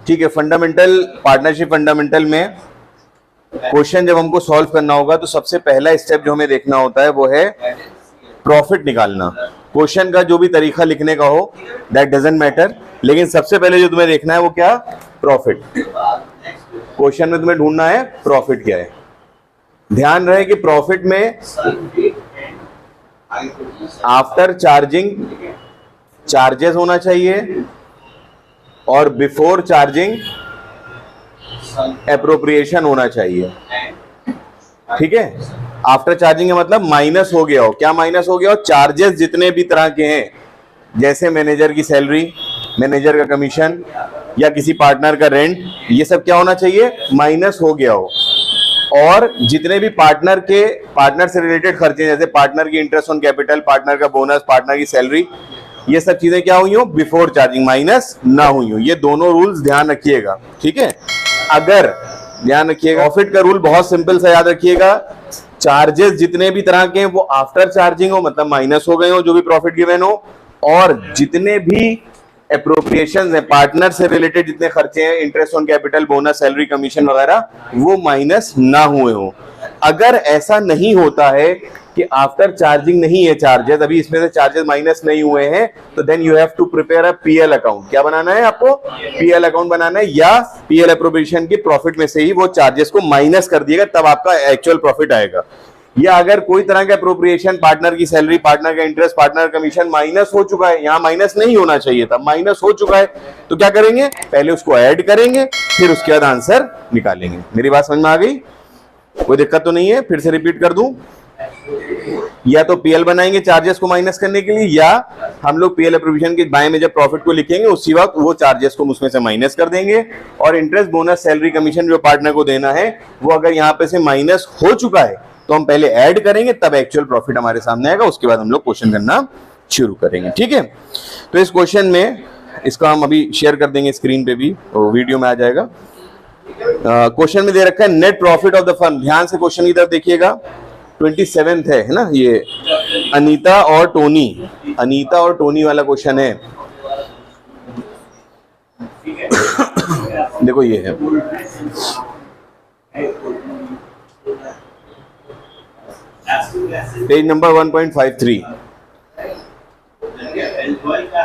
ठीक है। Fundamental partnership fundamental में क्वेश्चन जब हमको सॉल्व करना होगा तो सबसे पहला स्टेप जो हमें देखना होता है वो है प्रॉफिट निकालना। क्वेश्चन का जो भी तरीका लिखने का हो दैट डजंट मैटर, लेकिन सबसे पहले जो तुम्हें देखना है वो क्या, प्रॉफिट। क्वेश्चन में तुम्हें ढूंढना है प्रॉफिट क्या है। ध्यान रहे कि प्रॉफिट में आफ्टर चार्जिंग चार्जेस होना चाहिए और बिफोर चार्जिंग एप्रोप्रिएशन होना चाहिए। ठीक है, आफ्टर चार्जिंग का मतलब माइनस हो गया हो। क्या माइनस हो गया हो, चार्जेस जितने भी तरह के हैं, जैसे मैनेजर की सैलरी, मैनेजर का कमीशन या किसी पार्टनर का रेंट, ये सब क्या होना चाहिए, माइनस हो गया हो। और जितने भी पार्टनर से रिलेटेड खर्चे, जैसे पार्टनर की इंटरेस्ट ऑन कैपिटल, पार्टनर का बोनस, पार्टनर की सैलरी, ये सब चीजें क्या हुई हो, बिफोर चार्जिंग माइनस ना हुई हो। ये दोनों रूल्स ध्यान रखिएगा। ठीक है, अगर ध्यान रखिएगा, प्रॉफिट का रूल बहुत सिंपल सा याद रखिएगा, चार्जेस जितने भी तरह के हैं वो आफ्टर चार्जिंग हो, मतलब माइनस हो गए हो जो भी प्रॉफिट गिवन हो, और जितने भी एप्रोप्रिएशंस है, पार्टनर से रिलेटेड जितने खर्चे हैं, interest on capital, bonus, salary, commission वगैरह, वो माइनस ना हुए हो। अगर ऐसा नहीं होता है कि आफ्टर चार्जिंग नहीं है चार्जेस, अभी इसमें से चार्जेस माइनस नहीं हुए हैं, तो then you have to prepare a PL account. क्या बनाना है आपको, पीएल अकाउंट बनाना है, या पीएल एप्रोप्रिएशन की प्रॉफिट में से ही वो चार्जेस को माइनस कर दिएगा, तब आपका एक्चुअल प्रॉफिट आएगा। या अगर कोई तरह का एप्रोप्रिएशन, पार्टनर की सैलरी, पार्टनर का इंटरेस्ट, पार्टनर कमीशन माइनस हो चुका है, यहां माइनस नहीं होना चाहिए था, माइनस हो चुका है, तो क्या करेंगे, पहले उसको ऐड करेंगे, फिर उसके बाद आंसर निकालेंगे। मेरी बात समझ में आ गई, कोई दिक्कत तो नहीं है? फिर से रिपीट कर दूं, या तो पीएल बनाएंगे चार्जेस को माइनस करने के लिए, या हम लोग पीएल एप्रोप्रिएशन के बाएं में जब प्रॉफिट को लिखेंगे उसी वक्त वो चार्जेस को उसमें से माइनस कर देंगे, और इंटरेस्ट, बोनस, सैलरी, कमीशन जो पार्टनर को देना है वो अगर यहाँ पे से माइनस हो चुका है तो हम पहले ऐड करेंगे, तब एक्चुअल प्रॉफिट हमारे सामने आएगा, उसके बाद हम लोग क्वेश्चन करना शुरू करेंगे। ठीक है, तो इस क्वेश्चन में, इसका हम अभी शेयर कर देंगे स्क्रीन पे भी, तो वीडियो में आ जाएगा। क्वेश्चन में दे रखा है net profit of the firm. ध्यान से क्वेश्चन की तरफ देखिएगा, 27th है ना, ये अनीता और टोनी वाला क्वेश्चन है। देखो ये है, पेज नंबर 1.53।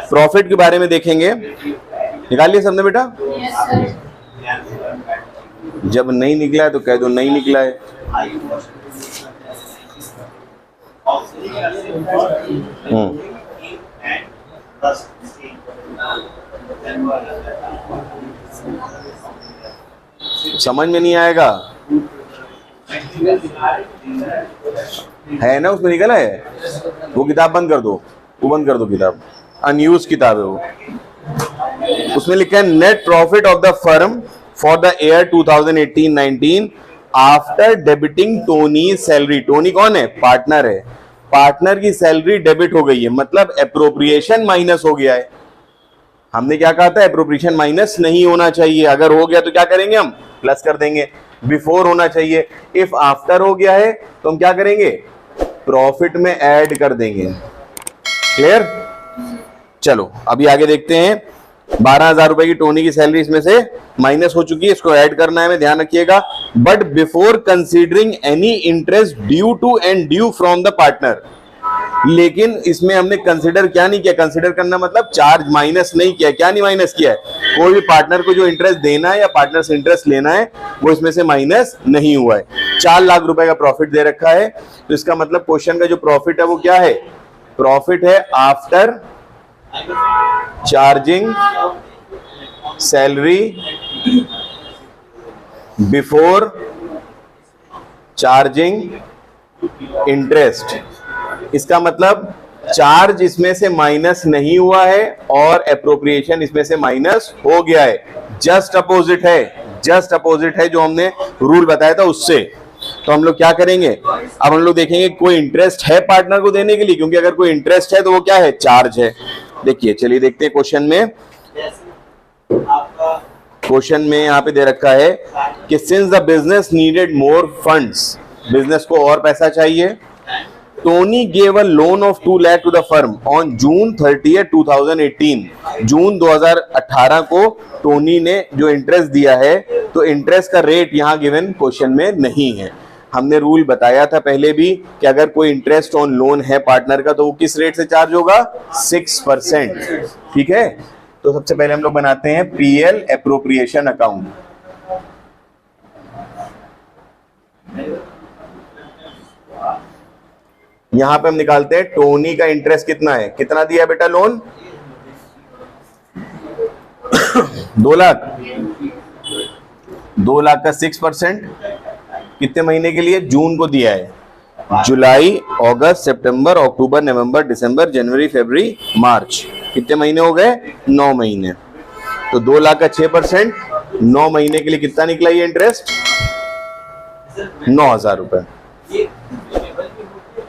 प्रॉफिट के बारे में देखेंगे, निकालिए सबने बेटा। जब नहीं निकला है तो कह दो नहीं निकला है। समझ में नहीं आएगा है ना, उसमें निकला है, वो किताब बंद कर दो, किताब अनयूज किताब है वो। उसमें लिखा है net profit of the firm for the year 2018-19 after debiting Tony salary. Tony कौन है, पार्टनर है, पार्टनर की सैलरी डेबिट हो गई है, मतलब एप्रोप्रिएशन माइनस हो गया है। हमने क्या कहा था, एप्रोप्रिएशन माइनस नहीं होना चाहिए, अगर हो गया तो क्या करेंगे, हम प्लस कर देंगे। बिफोर होना चाहिए, इफ आफ्टर हो गया है तो हम क्या करेंगे, प्रॉफिट में ऐड कर देंगे। क्लियर? चलो अभी आगे देखते हैं। 12,000 रुपए की टोनी की सैलरी इसमें से माइनस हो चुकी है, इसको ऐड करना है, में ध्यान रखिएगा। But before considering any interest due to and due from the partner, लेकिन इसमें हमने कंसीडर क्या नहीं किया, कंसीडर करना मतलब चार्ज माइनस नहीं किया। क्या नहीं माइनस किया है, कोई भी पार्टनर को जो इंटरेस्ट देना है या पार्टनर से इंटरेस्ट लेना है वो इसमें से माइनस नहीं हुआ है। 4 लाख रुपए का प्रॉफिट दे रखा है, तो इसका मतलब क्वेश्चन का जो प्रॉफिट है वो क्या है, प्रॉफिट है after charging salary before charging interest. इसका मतलब चार्ज इसमें से माइनस नहीं हुआ है और एप्रोप्रिएशन इसमें से माइनस हो गया है। जस्ट अपोजिट है जो हमने रूल बताया था उससे। तो हम लोग क्या करेंगे, अब हम लोग देखेंगे कोई इंटरेस्ट है पार्टनर को देने के लिए, क्योंकि अगर कोई इंटरेस्ट है तो वो क्या है, चार्ज है। देखिए चलिए देखते हैं क्वेश्चन में। क्वेश्चन में यहां पे दे रखा है कि since the business needed more funds, business को और पैसा चाहिए, Tony gave a loan of 2 lakh to the firm on June 30, 2018। June 2018 को टोनी ने जो इंटरेस्ट दिया है, तो इंटरेस्ट का रेट यहाँ गिवन क्वेश्चन में नहीं है। हमने रूल बताया था पहले भी कि अगर कोई इंटरेस्ट ऑन लोन है पार्टनर का तो वो किस रेट से चार्ज होगा, 6%। ठीक है, तो सबसे पहले हम लोग बनाते हैं पीएल एप्रोप्रिएशन अकाउंट। यहां पे हम निकालते हैं टोनी का इंटरेस्ट कितना है, कितना दिया बेटा लोन 2 लाख। 2 लाख का 6% कितने महीने के लिए, जून को दिया है। जुलाई, अगस्त, सितंबर, अक्टूबर, नवंबर, दिसंबर, जनवरी, फरवरी, मार्च, कितने महीने हो गए, 9 महीने। तो 2 लाख का 6% 9 महीने के लिए कितना निकला ये इंटरेस्ट, 9,000 रुपए।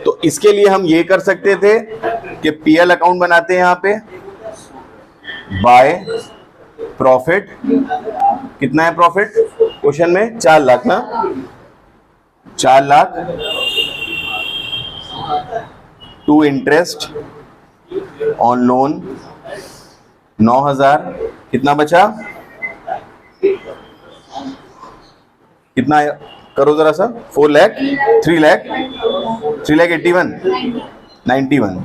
तो इसके लिए हम ये कर सकते थे कि पीएल अकाउंट बनाते हैं यहां पे, बाय प्रॉफिट। कितना है प्रॉफिट क्वेश्चन में, 4 लाख ना, 4 lakh to interest on loan 9,000। कितना बचा, कितना है? करो जरा सा, 4 लाख, 3 लाख, 3,81,91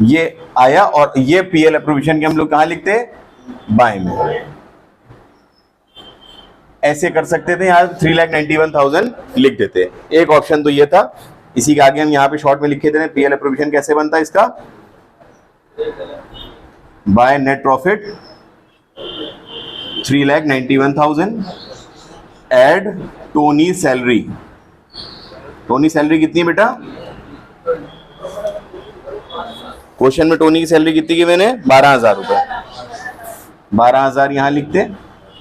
ये आया। और ये पीएल अप्रोविजन के हम लोग कहां लिखते हैं, बाय में। ऐसे कर सकते थे, यहां 3,91,000 लिख देते। एक ऑप्शन तो ये था, इसी के आगे हम यहां पे शॉर्ट में लिखे थे पीएल अप्रोविजन कैसे बनता है इसका, by net profit 3,91,000 add Tony salary. Tony salary कितनी है बेटा, क्वेश्चन में टोनी की सैलरी कितनी की मैंने, 12,000 रुपए। 12,000 यहां लिखते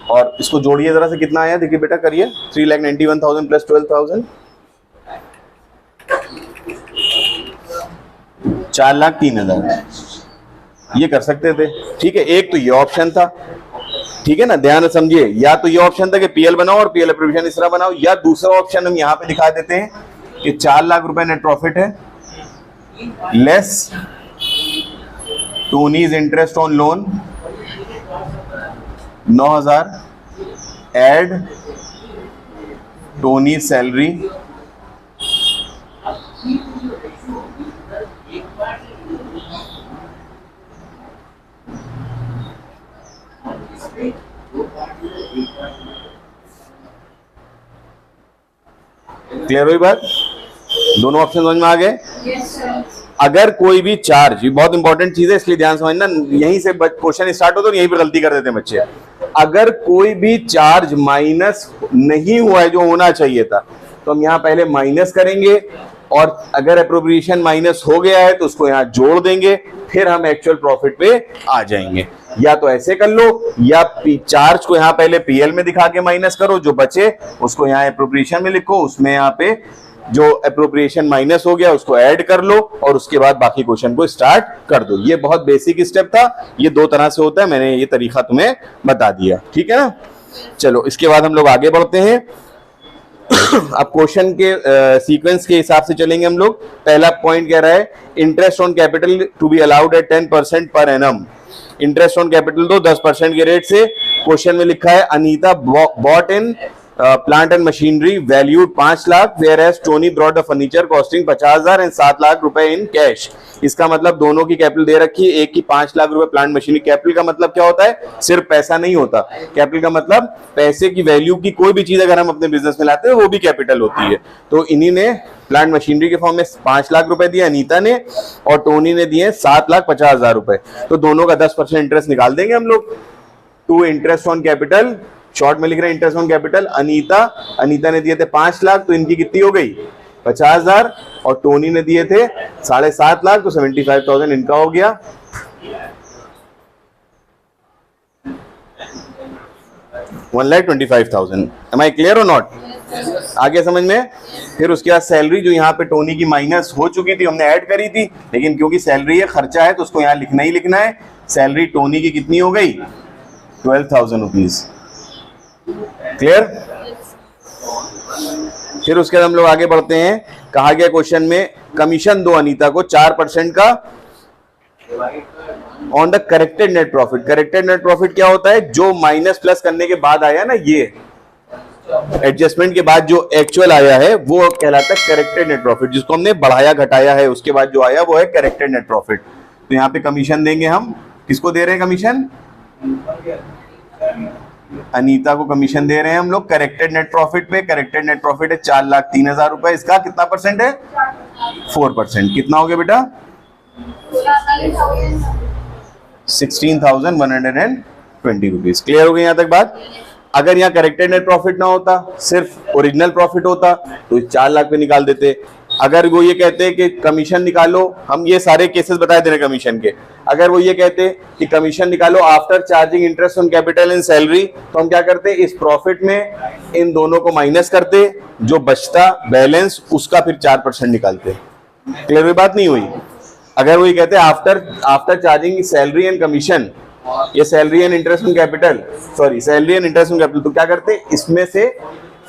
और इसको जोड़िए जरा से, कितना आया देखिए बेटा, करिए 3,91,000 प्लस 12,000, 4,03,000। ये कर सकते थे। ठीक है, एक तो ये ऑप्शन था, ठीक है ना, ध्यान से समझिए। या तो ये ऑप्शन था कि पीएल बनाओ और पीएल अप्रोविजन इस तरह बनाओ, या दूसरा ऑप्शन हम यहां पे दिखा देते हैं कि 4 लाख रुपए नेट प्रॉफिट है, less Tony's interest on loan 9,000 add Tony salary clear हुई बात, दोनों ऑप्शन समझ में आ गए। अगर कोई भी चार्ज, ये बहुत इंपॉर्टेंट चीज है इसलिए ध्यान समझना, यहीं से क्वेश्चन स्टार्ट होता है और यहीं पे गलती कर देते हैं बच्चे। अगर कोई भी चार्ज माइनस नहीं हुआ है जो होना चाहिए था, तो हम यहां पहले माइनस करेंगे, और अगर एप्रोप्रिएशन माइनस हो गया है तो उसको यहां जोड़ देंगे, फिर हम एक्चुअल प्रॉफिट पे आ जाएंगे। या तो ऐसे कर लो, या चार्ज को यहां पहले पीएल में दिखा के माइनस करो, जो बचे उसको यहां एप्रोप्रिएशन में लिखो, उसमें यहां पे जो एप्रोप्रिएशन माइनस हो गया उसको ऐड कर लो, और उसके बाद बाकी क्वेश्चन को स्टार्ट कर दो। ये बहुत बेसिक स्टेप था, ये 2 तरह से होता है, मैंने ये तरीका तुम्हें बता दिया। ठीक है ना, चलो इसके बाद हम लोग आगे बढ़ते हैं। अब क्वेश्चन के सीक्वेंस के हिसाब से चलेंगे हम लोग। पहला पॉइंट कह रहा है interest on capital to be allowed at 10% पर एनम। इंटरेस्ट ऑन कैपिटल दो 10% के रेट से। क्वेश्चन में लिखा है Anita bought in plant and machinery valued 5 lakh, whereas Tony brought the furniture costing 50,000 and 7 lakh रुपए इन कैश। इसका मतलब दोनों की कैपिटल दे रखी है, एक की 5 लाख रुपए प्लांट मशीनरी। कैपिटल का मतलब क्या होता है, सिर्फ पैसा नहीं होता। कैपिटल का मतलब पैसे की वैल्यू की कोई भी चीज अगर हम अपने बिजनेस में लाते हैं वो भी कैपिटल होती है। तो इन्हीं ने प्लांट मशीनरी के फॉर्म में 5 लाख रुपए दिए अनीता ने, और टोनी ने दिए 7,50,000 रुपए। तो दोनों का 10% इंटरेस्ट निकाल देंगे हम लोग। To interest on capital, short में लिख रहे हैं इंटरेस्ट ऑन कैपिटल। अनीता ने दिए थे 5 लाख, तो इनकी कितनी हो गई 50,000, और टोनी ने दिए थे 7.5 लाख, तो 75,000 इनका हो गया। $1,25,000। एम आई क्लियर और नॉट? आगे समझ में? फिर उसके बाद सैलरी जो यहाँ पे टोनी की माइनस हो चुकी थी, हमने ऐड करी थी, लेकिन क्योंकि सैलरी है, खर्चा है, तो उसको यहाँ लिखना ही लिखना है। सैलरी टोनी की कितनी हो गई 12,000 रुपीज। क्लियर? फिर उसके बाद हम लोग आगे बढ़ते हैं। कहा गया क्वेश्चन में कमीशन दो अनीता को 4% का on the corrected net profit. Corrected net profit क्या होता है? जो माइनस प्लस करने के बाद आया ना, ये एडजस्टमेंट के बाद जो एक्चुअल आया है वो कहलाता है करेक्टेड नेट प्रॉफिट, जिसको हमने बढ़ाया घटाया है उसके बाद जो आया वो है करेक्टेड नेट प्रॉफिट। तो यहाँ पे कमीशन देंगे हम, किसको दे रहे हैं कमीशन? अनीता को कमीशन दे रहे हैं हम लोग करेक्टेड नेट प्रॉफिट पे। करेक्टेड नेट प्रॉफिट है 4,03,000 रुपए। इसका कितना परसेंट है? 4%। कितना हो गया बेटा? 16,120 रुपीज। क्लियर हो गई यहां तक बात? अगर यहाँ करेक्टेड नेट प्रॉफिट ना होता, सिर्फ ओरिजिनल प्रॉफिट होता, तो 4 लाख पे निकाल देते। अगर वो ये कहते हैं कि कमीशन निकालो, हम ये सारे केसेस बताए दे रहे कमीशन के, अगर वो ये कहते कि कमीशन निकालो after charging interest on capital and salary, तो हम क्या करते? इस प्रॉफिट में इन दोनों को माइनस करते, जो बचता बैलेंस उसका फिर 4% निकालते। क्लियर हुई बात? नहीं हुई? अगर वो ये कहते after charging salary and commission, ये salary and interest on capital, sorry salary and interest on capital, तो क्या करते? इसमें से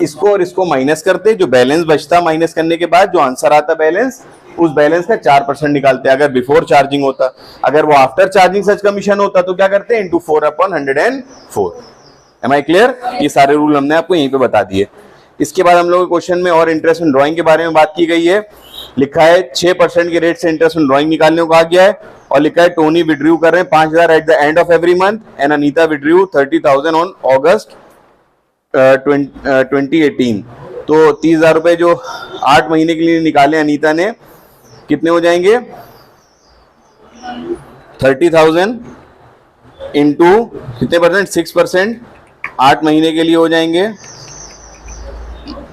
इसको और इसको माइनस करते, जो बैलेंस बचता माइनस करने के बाद जो आंसर आता बैलेंस, उस बैलेंस का 4% निकालते अगर बिफोर चार्जिंग होता। अगर वो आफ्टर चार्जिंग सच कमीशन होता तो क्या करते? इंटू 4/104। Am I clear? ये सारे रूल हमने आपको यहीं पे बता दिए। इसके बाद हम लोग क्वेश्चन में और इंटरेस्ट ऑन ड्राइंग के बारे में बात की गई है। लिखा है 6% के रेट से इंटरेस्ट ऑन ड्राइंग निकालने को कहा गया है, और लिखा है टोनी विड्रू कर रहे हैं 5,000 at the end of every month and Anita withdrew 30,000 on August 2018। तो 30,000 रुपए जो 8 महीने के लिए निकाले अनीता ने, कितने हो जाएंगे? 30,000 इंटू कितने परसेंट? 6%। 8 महीने के लिए हो जाएंगे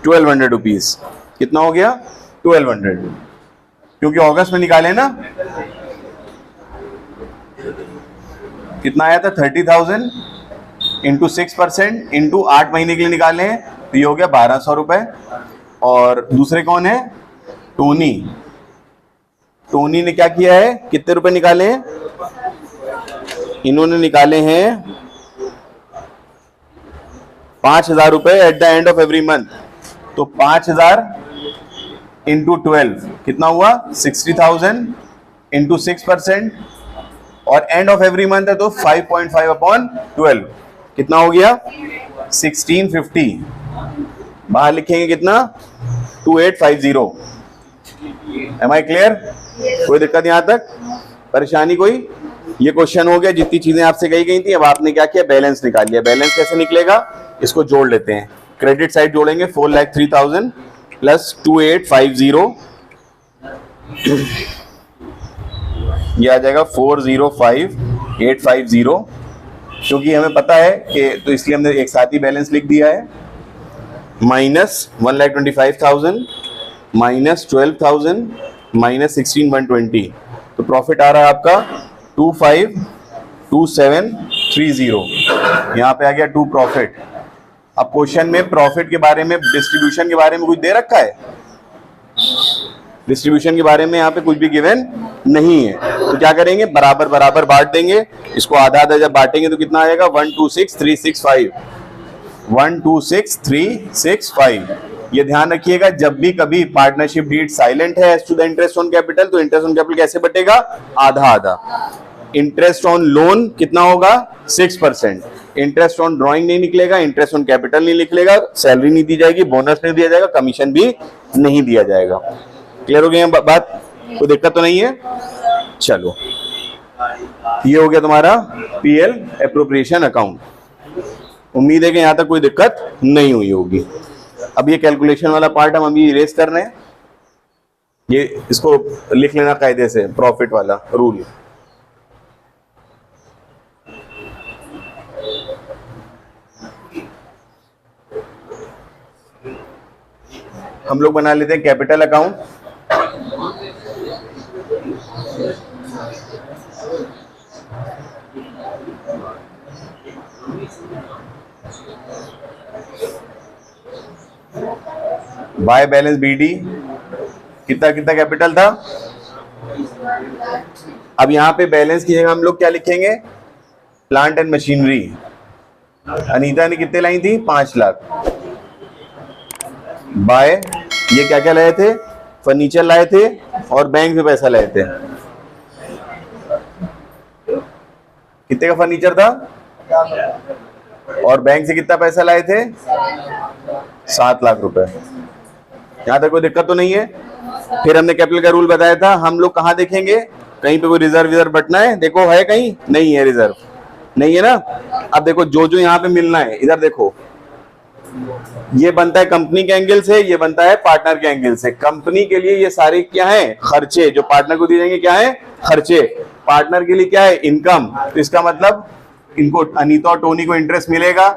1200 रुपीज। कितना हो गया? 1200, क्योंकि अगस्त में निकाले ना। कितना आया था? 30,000 इंटू 6% इंटू 8 महीने के लिए निकाले हैं, तो ये हो गया 1,200 रुपए। और दूसरे कौन है? टोनी। टोनी ने क्या किया है? कितने रुपए निकाले हैं? इन्होंने निकाले हैं 5,000 रुपए at the end of every month. तो 5,000 इंटू 12 कितना हुआ? 60,000 इंटू 6%, और एंड ऑफ एवरी मंथ है तो 5.5/12 कितना हो गया? 1650। बाहर लिखेंगे कितना? 2850। Am I clear? कोई दिक्कत यहां तक? परेशानी कोई? ये क्वेश्चन हो गया, जितनी चीजें आपसे कही गई थी। अब आपने क्या किया? बैलेंस निकाल लिया। बैलेंस कैसे निकलेगा? इसको जोड़ लेते हैं। क्रेडिट साइड जोड़ेंगे 4,03,000 प्लस 2850, ये आ जाएगा 405,850। क्योंकि हमें पता है कि, तो इसलिए हमने एक साथ ही बैलेंस लिख दिया है। माइनस 1,25,000 माइनस 12,000 माइनस 16,120, तो प्रॉफिट आ रहा है आपका 25,2730। यहाँ पे आ गया 2 प्रॉफिट। अब क्वेश्चन में प्रॉफिट के बारे में, डिस्ट्रीब्यूशन के बारे में कुछ दे रखा है? डिस्ट्रीब्यूशन के बारे में यहाँ पे कुछ भी गिवन नहीं है, तो क्या करेंगे? बराबर बराबर बांट देंगे। इसको आधा आधा जब बांटेंगे तो कितना आएगा? 126,365। 126,365। ये ध्यान रखिएगा, जब भी कभी पार्टनरशिप डीड साइलेंट है as to the interest on capital, तो इंटरेस्ट ऑन कैपिटल कैसे बटेगा? आधा आधा। इंटरेस्ट ऑन लोन कितना होगा? 6%। इंटरेस्ट ऑन ड्राइंग नहीं निकलेगा, इंटरेस्ट ऑन कैपिटल नहीं निकलेगा, सैलरी नहीं दी जाएगी, बोनस नहीं दिया जाएगा, कमीशन भी नहीं दिया जाएगा। क्लियर हो गई बात? कोई दिक्कत तो नहीं है? चलो, ये हो गया तुम्हारा पीएल एप्रोप्रिएशन अकाउंट। उम्मीद है कि यहां तक कोई दिक्कत नहीं हुई होगी। अब ये कैलकुलेशन वाला पार्ट हम अभी इरेज कर रहे हैं, ये इसको लिख लेना कायदे से, प्रॉफिट वाला रूल। हम लोग बना लेते हैं capital account. By balance BD कितना कितना कैपिटल था? अब यहां पे बैलेंस की जगह हम लोग क्या लिखेंगे? Plant and machinery. अनीता ने कितने लाई थी? 5 लाख। बाय ये क्या क्या लाए थे? फर्नीचर लाए थे और बैंक से पैसा लाए थे। कितने का फर्नीचर था और बैंक से कितना पैसा लाए थे? 7 लाख रुपए। यहां तक कोई दिक्कत तो नहीं है? फिर हमने कैपिटल का रूल बताया था, हम लोग कहाँ देखेंगे? कहीं पे कोई रिजर्व विजर्व बटना है? देखो है कहीं? नहीं है, रिजर्व नहीं है ना। अब देखो जो जो यहाँ पे मिलना है, इधर देखो, ये बनता है कंपनी के एंगल से, ये बनता है पार्टनर के एंगल से। कंपनी के लिए ये सारे क्या है? खर्चे, जो पार्टनर को दिए जाएंगे क्या है? खर्चे। पार्टनर के लिए क्या है? इनकम। तो इसका मतलब इनको, अनीता और टोनी को इंटरेस्ट मिलेगा,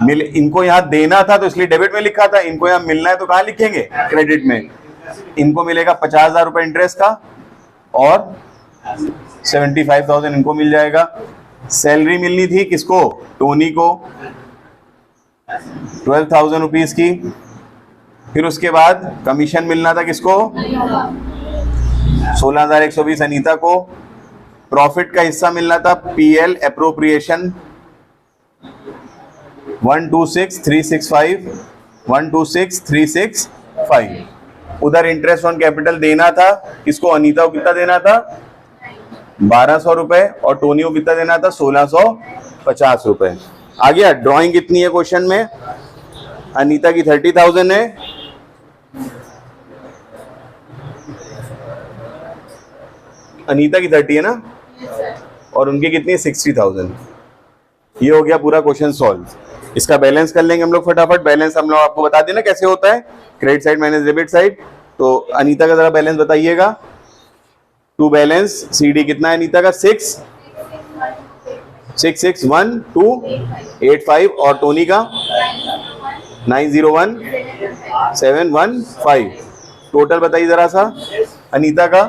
इनको यहाँ देना था तो इसलिए डेबिट में लिखा था, इनको यहाँ मिलना है तो कहाँ लिखेंगे? क्रेडिट में। इनको मिलेगा 50,000 रुपए इंटरेस्ट का और 75,000 इनको मिल जाएगा। सैलरी मिलनी थी किसको? टोनी को, 12,000 रुपीज की। फिर उसके बाद कमीशन मिलना था किसको? 16,120 अनीता को। प्रॉफिट का हिस्सा मिलना था पीएल अप्रोप्रिएशन 126,365, 126,365। उधर इंटरेस्ट ऑन कैपिटल देना था किसको? अनीता को कितना देना था? 1,200 रुपए और टोनी को कितना देना था? 1,650 रुपए। आ गया। ड्राइंग कितनी है क्वेश्चन में? अनीता की 30,000 है, अनीता की 30 है ना, और उनकी कितनी है? 60,000। ये हो गया पूरा क्वेश्चन सॉल्व। इसका बैलेंस कर लेंगे हम लोग फटाफट। बैलेंस हम लोग आपको बता देना कैसे होता है, credit side minus debit side. तो अनीता का जरा बैलेंस बताइएगा। टू बैलेंस सीडी कितना है अनीता का? 661,285 और टोनी का 901,715। टोटल बताइए जरा सा। अनीता का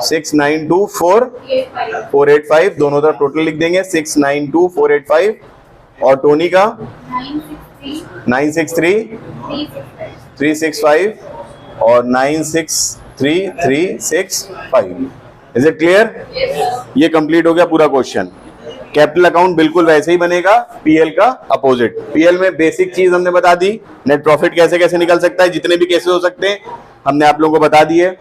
692,485, दोनों तरफ टोटल लिख देंगे 692,485। और टोनी का 963,365 और 963,365। Is it clear? ये कंप्लीट हो गया पूरा क्वेश्चन। कैपिटल अकाउंट बिल्कुल वैसे ही बनेगा, पीएल का अपोजिट। पीएल में बेसिक चीज हमने बता दी, नेट प्रॉफिट कैसे कैसे निकल सकता है, जितने भी केसेस हो सकते हैं हमने आप लोगों को बता दिए।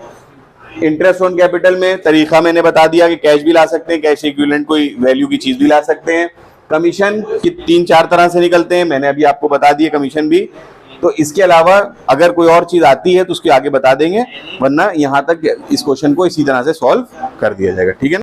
इंटरेस्ट ऑन कैपिटल में तरीका मैंने बता दिया कि कैश भी ला सकते हैं, कैश इक्विवेलेंट कोई वैल्यू की चीज भी ला सकते हैं। कमीशन की 3-4 तरह से निकलते हैं, मैंने अभी आपको बता दिए कमीशन भी। तो इसके अलावा अगर कोई और चीज आती है तो उसके आगे बता देंगे, वरना यहाँ तक इस क्वेश्चन को इसी तरह से सॉल्व कर दिया जाएगा। ठीक है ना?